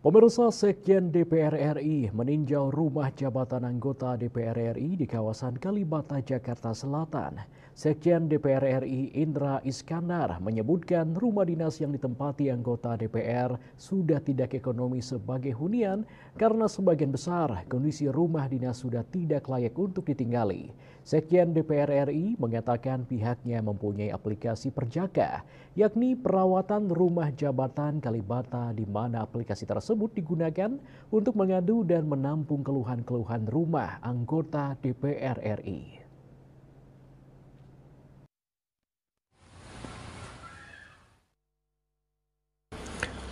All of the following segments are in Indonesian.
Pemirsa, Sekjen DPR RI meninjau rumah jabatan anggota DPR RI di kawasan Kalibata, Jakarta Selatan. Sekjen DPR RI Indra Iskandar menyebutkan rumah dinas yang ditempati anggota DPR sudah tidak ekonomis sebagai hunian karena sebagian besar kondisi rumah dinas sudah tidak layak untuk ditinggali. Sekjen DPR RI mengatakan pihaknya mempunyai aplikasi Perjaka, yakni perawatan rumah jabatan Kalibata, di mana aplikasi tersebut digunakan untuk mengadu dan menampung keluhan-keluhan rumah anggota DPR RI.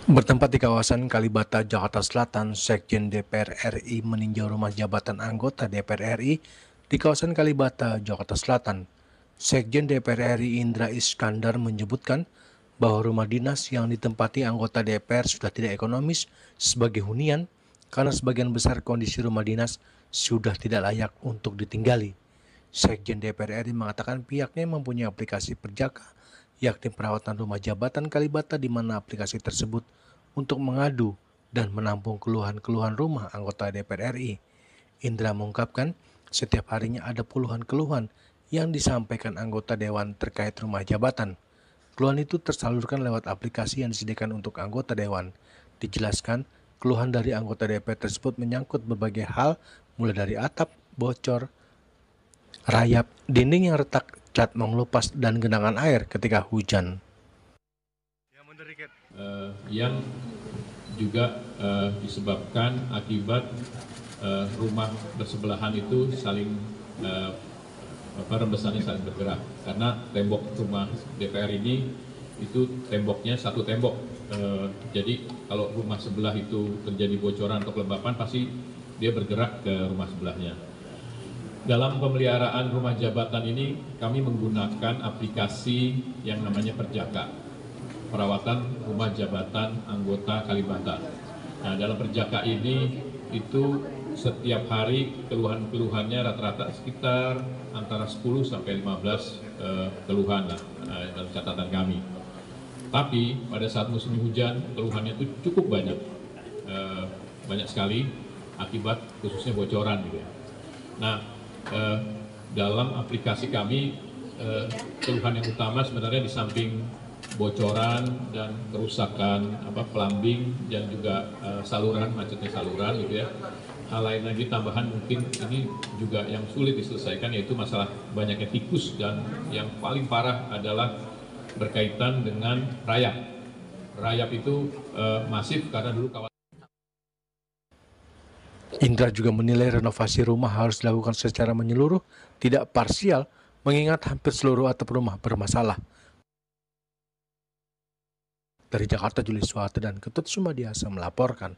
Bertempat di kawasan Kalibata, Jakarta Selatan, Sekjen DPR RI meninjau rumah jabatan anggota DPR RI di kawasan Kalibata, Jakarta Selatan. Sekjen DPR RI Indra Iskandar menyebutkan bahwa rumah dinas yang ditempati anggota DPR sudah tidak ekonomis sebagai hunian karena sebagian besar kondisi rumah dinas sudah tidak layak untuk ditinggali. Sekjen DPR RI mengatakan pihaknya mempunyai aplikasi Perjaka, yakni perawatan rumah jabatan Kalibata, di mana aplikasi tersebut untuk mengadu dan menampung keluhan-keluhan rumah anggota DPR RI. Indra mengungkapkan setiap harinya ada puluhan keluhan yang disampaikan anggota dewan terkait rumah jabatan. Keluhan itu tersalurkan lewat aplikasi yang disediakan untuk anggota dewan. Dijelaskan, keluhan dari anggota DPR tersebut menyangkut berbagai hal, mulai dari atap bocor, rayap, dinding yang retak, cat mengelupas, dan genangan air ketika hujan. Yang juga disebabkan akibat rumah bersebelahan itu saling rembesannya saling bergerak, karena tembok rumah DPR ini itu temboknya satu tembok. Jadi kalau rumah sebelah itu terjadi bocoran atau kelembapan, pasti dia bergerak ke rumah sebelahnya. Dalam pemeliharaan rumah jabatan ini, kami menggunakan aplikasi yang namanya Perjaka, perawatan rumah jabatan anggota Kalibata. Nah, dalam Perjaka ini itu setiap hari keluhan-keluhannya rata-rata sekitar antara 10 sampai 15 keluhan lah, dalam catatan kami. Tapi pada saat musim hujan keluhannya itu cukup banyak, banyak sekali akibat khususnya bocoran gitu ya. Nah, dalam aplikasi kami, keluhan yang utama sebenarnya di samping bocoran dan kerusakan plumbing dan juga saluran, macetnya saluran gitu ya. Hal lain lagi tambahan mungkin ini juga yang sulit diselesaikan, yaitu masalah banyaknya tikus, dan yang paling parah adalah berkaitan dengan rayap. Rayap itu masif karena dulu kawasan. Indra juga menilai renovasi rumah harus dilakukan secara menyeluruh, tidak parsial, mengingat hampir seluruh atap rumah bermasalah. Dari Jakarta, Julius Suhata dan Ketut Sumadiasa melaporkan.